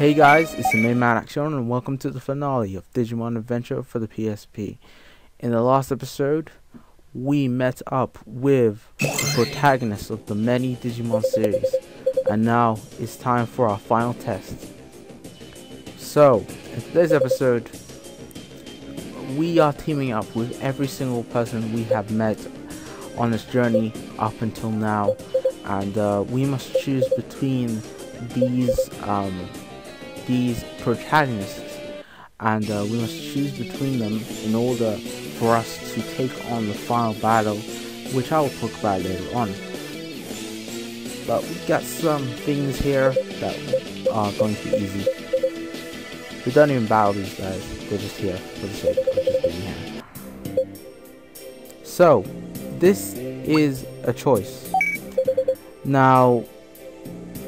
Hey guys, it's the main man Action and welcome to the finale of Digimon Adventure for the PSP. In the last episode, we met up with the protagonist of the many Digimon series, and now it's time for our final test. So, in today's episode, we are teaming up with every single person we have met on this journey up until now, and we must choose between these protagonists, and we must choose between them in order for us to take on the final battle, which I will talk about later on. But we got some things here that are going to be easy. We don't even battle these guys, they're just here for the sake of just being here. So, this is a choice. Now,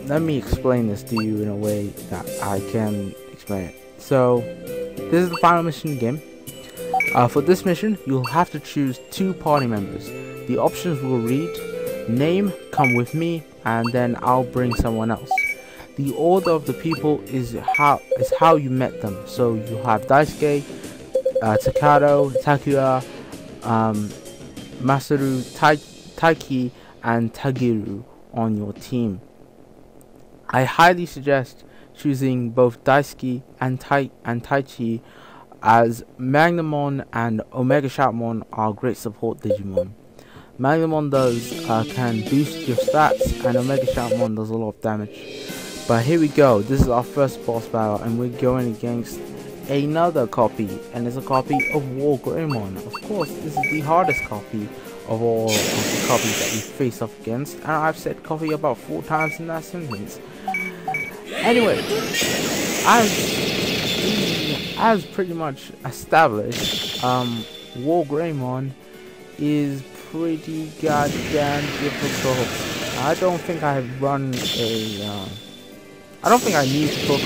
let me explain this to you in a way that I can explain it. So, this is the final mission in the game. For this mission, you'll have to choose 2 party members. The options will read, name, come with me, and then I'll bring someone else. The order of the people is how you met them. So you have Daisuke, Takato, Takura, Masaru, Taiki, and Tagiru on your team. I highly suggest choosing both Daisuke and Taichi, as Magnamon and Omega Shoutmon are great support Digimon. Magnamon can boost your stats, and Omega Shoutmon does a lot of damage. But here we go, this is our first boss battle, and we're going against another copy, and it's a copy of War Greymon. Of course, this is the hardest copy of all of the copies that we face off against, and I've said copy about 4 times in that sentence. Anyway, as pretty much established, War Greymon is pretty goddamn difficult. I don't think I need to talk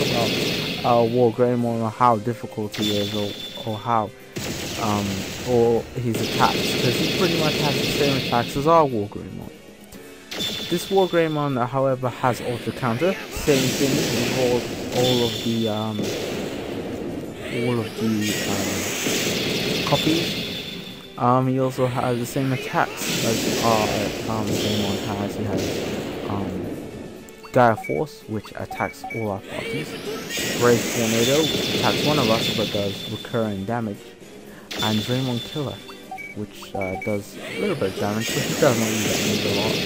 about War Greymon or how difficult he is, or his attacks, because he pretty much has the same attacks as our War Greymon. This War Greymon, however, has auto counter, same thing with all of the copies. He also has the same attacks as our Greymon has. He has Gaia Force, which attacks all our parties, Brave Tornado, which attacks one of us but does recurring damage, and Draymon Killer, which does a little bit of damage, but he does not use that move a lot.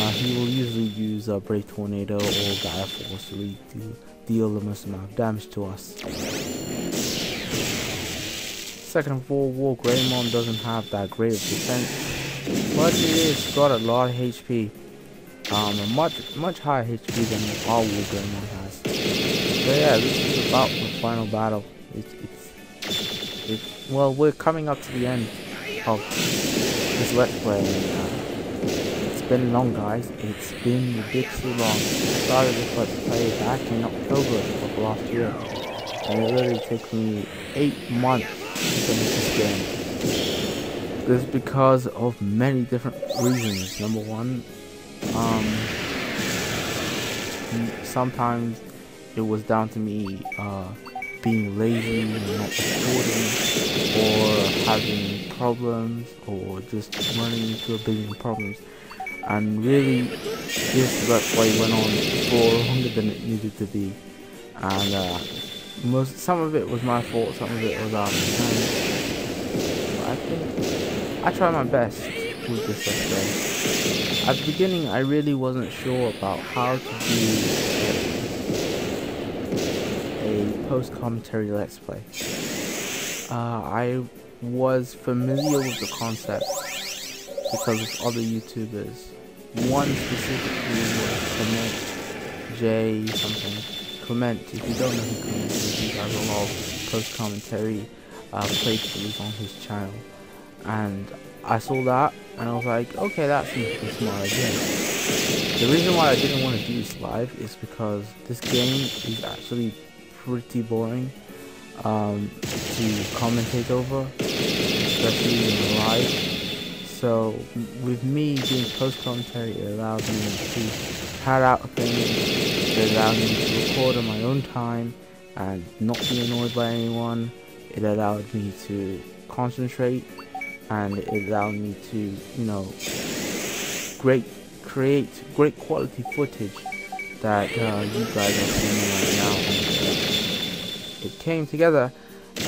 He will usually use Brave Tornado or Gaia Force to deal the most amount of damage to us. Second of all, War Greymon doesn't have that great of defense, but it's got a lot of HP. Much higher HP than our War Greymon has. So yeah, this is about the final battle. Well, we're coming up to the end of this Let's Play. It's been long, guys. It's been ridiculously long. I started this Let's Play back in October of last year, and it literally took me 8 months to finish this game. This is because of many different reasons. Number one, sometimes it was down to me being lazy and not recording, or having problems, or just running into a billion problems. And really, this Let's Play went on for longer than it needed to be, and some of it was my fault, some of it was I think I tried my best with this Let's Play. At the beginning, I really wasn't sure about how to do a post-commentary Let's Play. I was familiar with the concept because of other YouTubers. One specifically was Clement J something. Clement, if you don't know who Clement is, he does a lot of post-commentary playthroughs on his channel. And I saw that, and I was like, okay, that seems like a smart idea. The reason why I didn't want to do this live is because this game is actually pretty boring to commentate over, especially in live. So with me doing post commentary, it allows me to had out things that allowed me to record on my own time and not be annoyed by anyone. It allowed me to concentrate, and it allowed me to, you know, create great quality footage that you guys are seeing right now. And, it came together,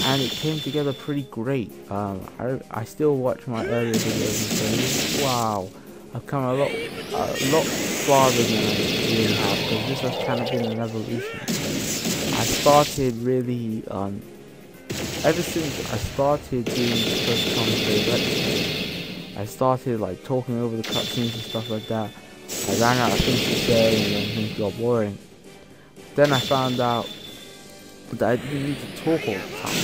and it came together pretty great. I still watch my earlier videos and say, wow, I've come a lot farther than I really have, because this has kind of been an evolution. I started really, ever since I started doing first commentary, I started like talking over the cutscenes and stuff like that. I ran out of things to say, and then things got boring. Then I found out that I didn't need to talk all the time.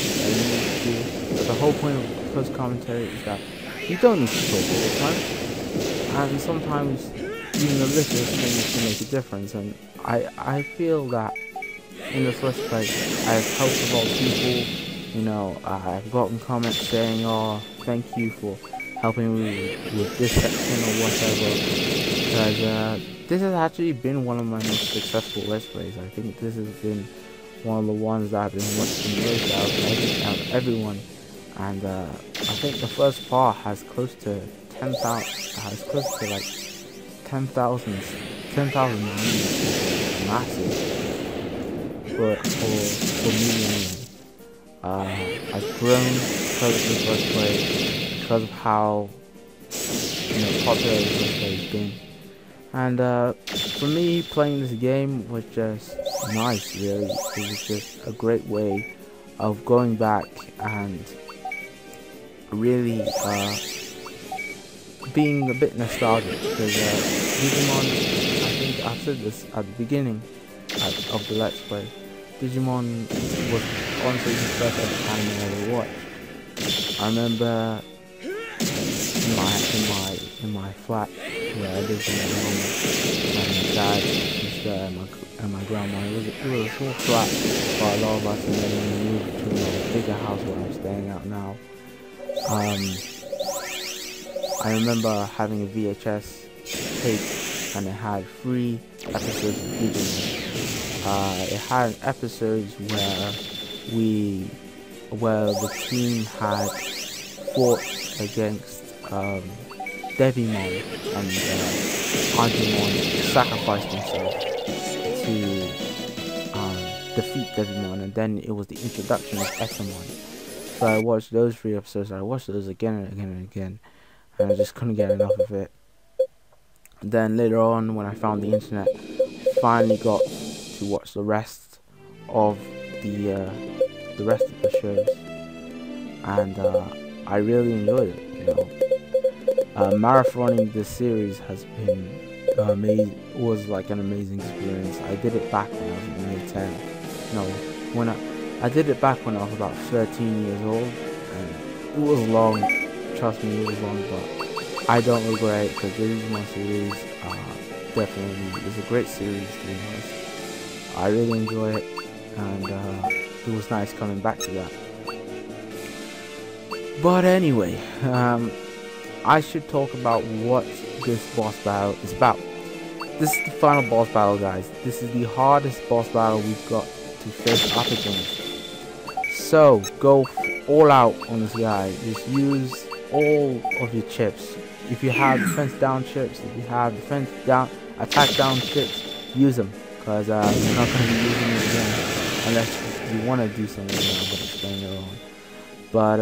But the whole point of post commentary is that you don't need to talk all the time, and sometimes even the littlest things can make a difference. And I feel that in the first place, I've helped a lot of people. You know, I've gotten comments saying, "Oh, thank you for helping me with this section or whatever." Because this has actually been one of my most successful Let's Plays. I think this has been one of the ones that I've been watching most out of everyone. And I think the first part has close to 10,000. Has close to like 10,000 views. Massive for me anyway. I've grown because of this Let's Play, because of how, you know, popular this Let's Play has been. And for me, playing this game was just nice, really. It was just a great way of going back and really being a bit nostalgic, because Digimon, I think I said this at the beginning of the Let's Play, Digimon was honestly the first ever anime I ever watched. I remember in my flat where I lived with my mom and my dad, sister, and my grandma. It was a small flat for a lot of us, and then we moved to a bigger house where I'm staying at now. I remember having a VHS tape, and it had 3 episodes of Digimon. It had episodes where the team had fought against Devimon, and Angemon sacrificed himself to defeat Devimon, and then it was the introduction of Etamon. So I watched those 3 episodes. I watched those again and again and again, and I just couldn't get enough of it. Then later on, when I found the internet, I finally got to watch the rest of the shows, and I really enjoyed it. You know, marathoning this series has been amazing. It was like an amazing experience. I did it back when I was in year 10. No, when I did it back when I was about 13 years old, and it was long. Trust me, it was long, but I don't regret it, because this is my series. Definitely, it's a great series, to be honest. I really enjoy it, and it was nice coming back to that. But anyway, I should talk about what this boss battle is about. This is the final boss battle, guys. This is the hardest boss battle we've got to face up against. So, go all out on this guy. Just use all of your chips. If you have defense down chips, if you have defense down, attack down chips, use them. Because you're not going to be using it again unless you want to do something. I'm going to explain later on. But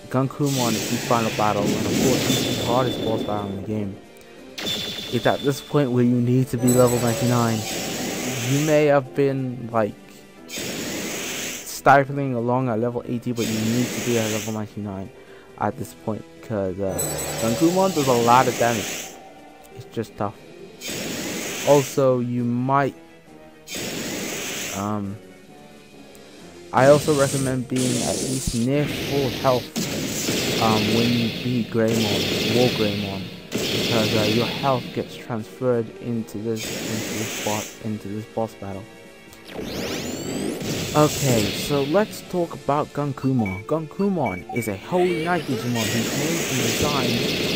Gankumon is the final battle, and of course this is the hardest boss battle in the game. It's at this point where you need to be level 99. You may have been like stifling along at level 80, but you need to be at level 99 at this point, because Gankumon does a lot of damage. It's just tough. Also, you might I also recommend being at least near full health when you beat Greymon, War Greymon, because your health gets transferred into this boss battle. Okay, so let's talk about Gankumon. Gankumon is a Holy Knight Digimon whose name and design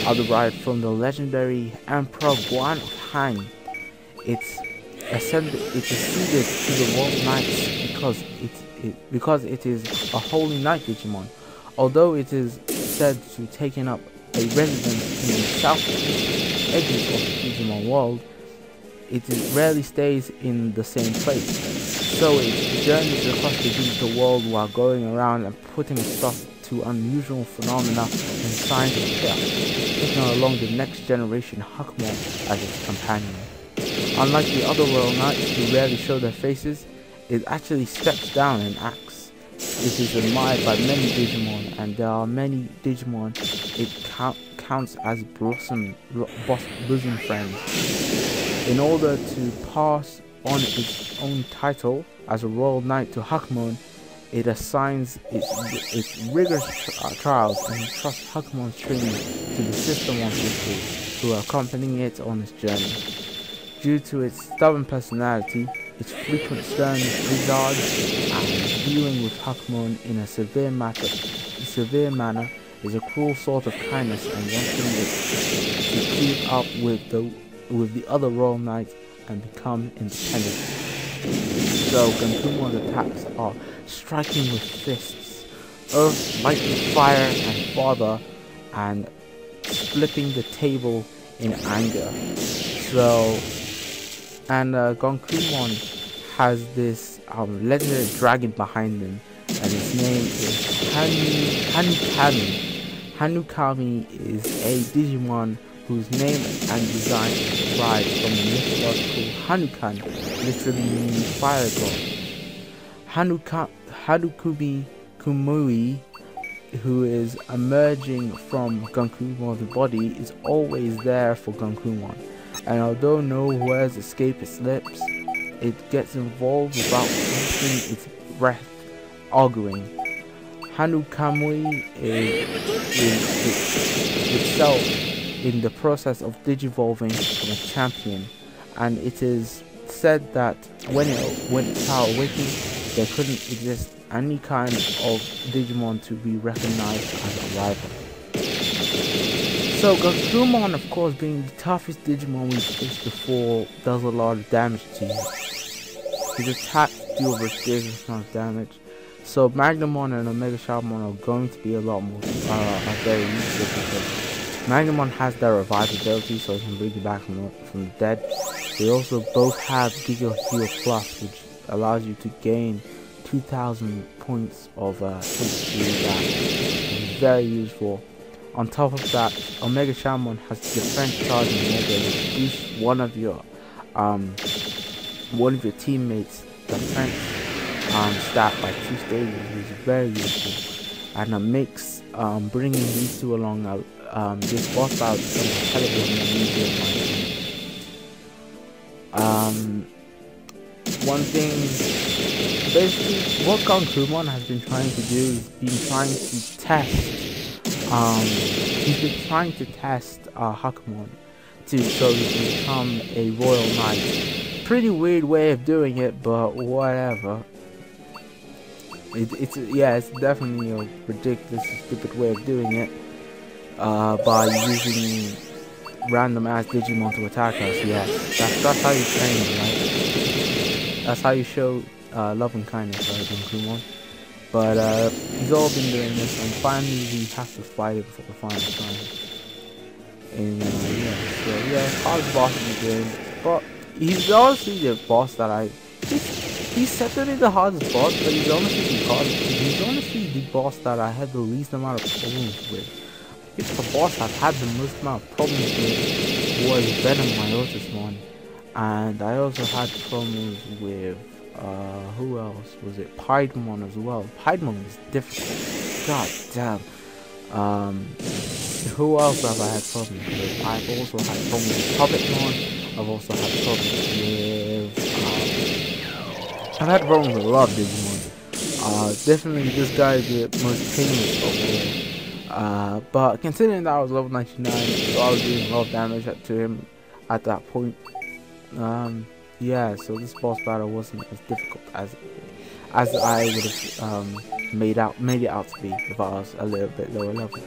are derived from the legendary Emperor Guan of Han. It's acceded to the World Knights because it is a Holy Knight Digimon. Although it is said to taken up a residence in the southeast edges of the Digimon world, rarely stays in the same place. So it journeys across the digital world while going around and putting a stop to unusual phenomena and signs of chaos, taking along the next generation Hakumon as its companion. Unlike the other Royal Knights who rarely show their faces, it actually steps down and acts. It is admired by many Digimon, and there are many Digimon it counts as bosom friends. In order to pass on its own title as a Royal Knight to Hakumon, it assigns its rigorous trials and trusts Hakumon's training to the Sister Monsters who are accompanying it on its journey. Due to its stubborn personality, its frequent stern visage, and dealing with Hakumon in a severe manner is a cruel sort of kindness and wanting it to keep up with the other Royal Knights and become independent. So Gankumon's attacks are striking with fists, earth, lightning, fire, and father, and flipping the table in anger. Gankumon has this legendary dragon behind him, and his name is Hanukami. Hanukami is a Digimon whose name and design is derived from the mythological Hanukkah, literally meaning fire god. Hanukumi Kumui, who is emerging from Gankumon's body, is always there for Gankumon, and although nowhere's escape its lips, it gets involved without wasting its breath arguing. Hanukamui is itself in the process of digivolving from a champion, and it is said that when its power awakens, there couldn't exist any kind of Digimon to be recognized as a rival. So Gankumon, of course, being the toughest Digimon we've faced before, does a lot of damage to you. His attacks deal a ridiculous amount of damage. So Magnamon and Omega Shaman are going to be a lot more very useful because Magnamon has their revive ability, so it can bring you back from the dead. They also both have Giga Heal Plus, which allows you to gain 2,000 points of HP back. It's very useful. On top of that, Omega Shaman has defense charge and Omega, which boosts one of your teammates' defense stat by 2 stages, which is very useful, and it makes bringing these two along this boss battle becomes a hell of a more easier in my opinion. One thing, basically, what Gankumon has been trying to do is he's been trying to test Hakumon so he can become a Royal Knight. Pretty weird way of doing it, but whatever. It's definitely a ridiculous, stupid way of doing it. By using random ass Digimon to attack us. Yes, that's how you train them, right? That's how you show love and kindness, right, Gankumon? But he's all been doing this, and finally we have to fight him for the final time. And hardest boss in the game, but he's honestly the boss that he's certainly the hardest boss, but he's honestly the boss that I had the least amount of problems with. I think the boss I've had the most amount of problems with was Venom Myotismon, and I also had problems with who else was it? Piedmon as well. Piedmon was difficult. God damn. Who else have I had problems with? I've also had problems with Puppetmon. I've also had problems with I've had problems with a lot of Digimon. Definitely this guy is the most painless of all. But considering that I was level 99, so I was doing a lot of damage to him at that point. So this boss battle wasn't as difficult as I would have made it out to be if I was a little bit lower level.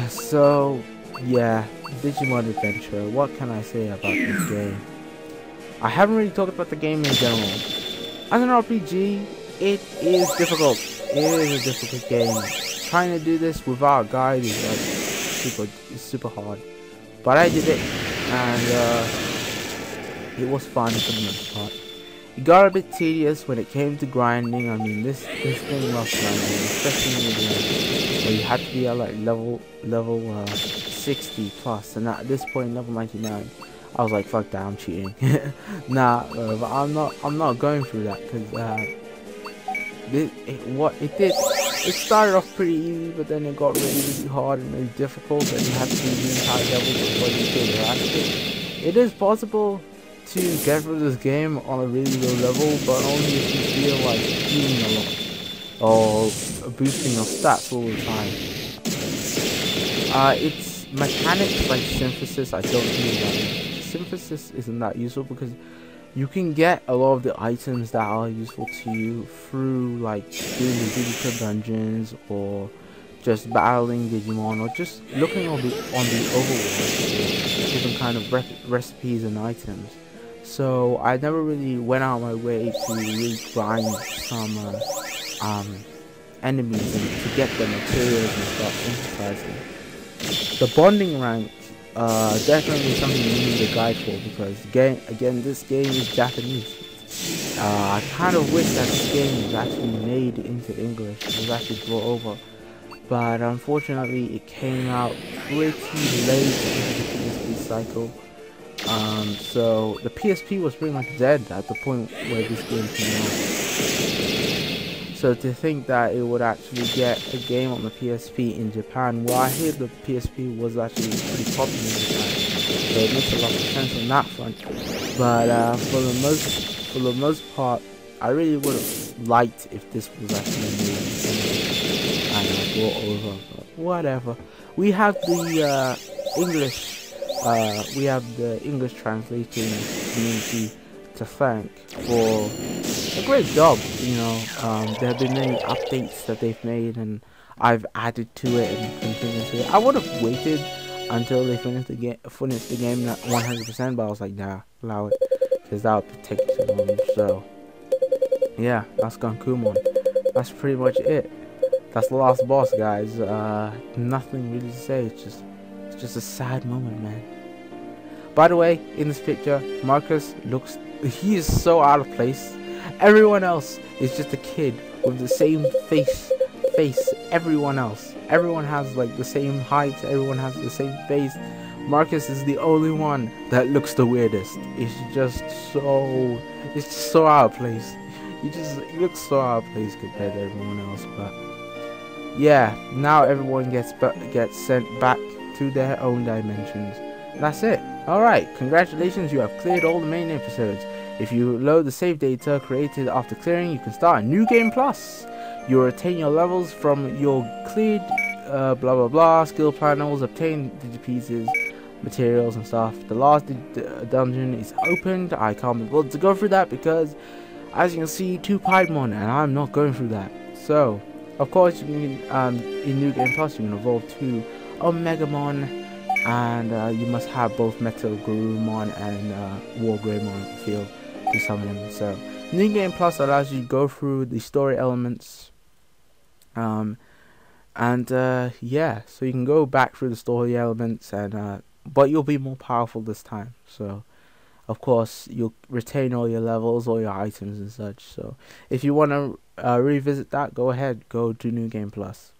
So yeah, Digimon Adventure. What can I say about this game? I haven't really talked about the game in general. As an RPG, it is difficult. It is a difficult game. Trying to do this without a guide is like super hard. But I did it, and it was fun for the most part. It got a bit tedious when it came to grinding. I mean, this thing was grinding, especially in the end, where you had to be at like level 60 plus, and at this point, level 99. I was like, fuck that, I'm cheating. Nah, but I'm not going through that, because it started off pretty easy, but then it got really hard and really difficult, and you had to do the entire level before you could relax it. It is possible to get through this game on a really low level, but only if you feel like healing a lot or boosting your stats all the time. It's mechanics like synthesis I don't really like. Synthesis isn't that useful because you can get a lot of the items that are useful to you through like doing the Digiclub dungeons, or just battling Digimon, or just looking on the overworld for different kind of recipes and items. So I never really went out of my way to really grind some enemies and to get the materials and start synthesizing. The bonding rank definitely something you need a guide for, because again this game is Japanese. I kind of wish that this game was actually made into English, it was actually brought over, but unfortunately it came out pretty late into the PSP cycle. So the PSP was pretty much dead at the point where this game came out. So to think that it would actually get a game on the PSP in Japan, well, I hear the PSP was actually pretty popular in Japan, so it makes a lot of sense on that front. But for the most part, I really would have liked if this was actually made and brought over. But whatever. We have the English translating community to thank for a great job. You know, there have been many updates that they've made, and I've added to it and continued to it. I would have waited until they finished the game 100%, but I was like, nah, allow it, because that would take too long. So yeah, that's Gankumon. That's pretty much it. That's the last boss, guys. Nothing really to say. It's just a sad moment, man. By the way, in this picture, Marcus he is so out of place. Everyone else is just a kid with the same face. Everyone has like the same height, everyone has the same face. Marcus is the only one that looks the weirdest. It's just so out of place. He looks so out of place compared to everyone else. But yeah, now everyone gets sent back to their own dimensions. That's it. Alright, congratulations, you have cleared all the main episodes. If you load the save data created after clearing, you can start a new game plus. You'll retain your levels from your cleared blah blah blah skill panels, obtain digipieces, materials and stuff. The last dungeon is opened. I can't be bothered to go through that because, as you can see, 2 Piedmon, and I'm not going through that. So of course you can in New Game Plus you can evolve to Omegamon, and you must have both Metal Garurumon and War Greymon field to summon them. So New Game Plus allows you to go through the story elements, yeah, so you can go back through the story elements, and but you'll be more powerful this time. So of course you'll retain all your levels, all your items and such. So if you want to revisit that, go ahead, go to New Game Plus.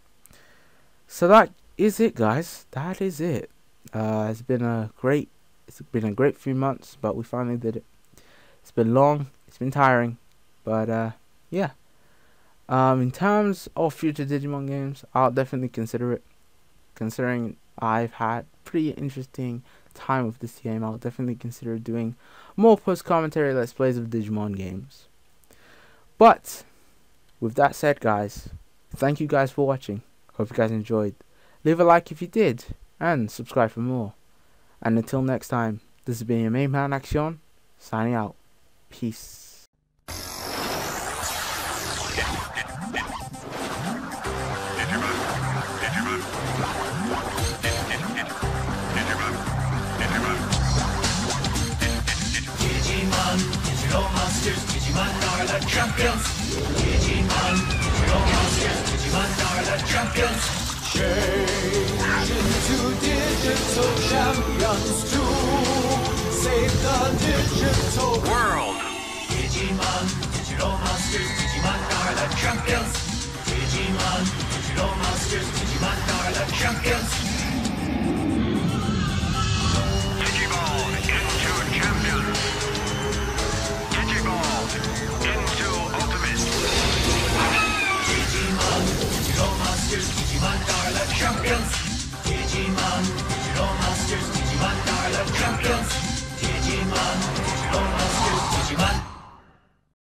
So that is it, guys. That is it. It's been a great few months, but we finally did it. It's been long, it's been tiring, but yeah. In terms of future Digimon games, I'll definitely consider it. Considering I've had pretty interesting time with this game, I'll definitely consider doing more post-commentary let's plays of Digimon games. But with that said, guys, thank you guys for watching. Hope you guys enjoyed. Leave a like if you did, and subscribe for more. And until next time, this has been your main man Action, signing out. Peace. digital monsters, Digimon are the champions. Digimon, digital monsters, Digimon are the champions. Change into digital champions to save the digital world. Digimon, digital monsters, Digimon are the champions. Digimon, digital monsters, Digimon are the champions.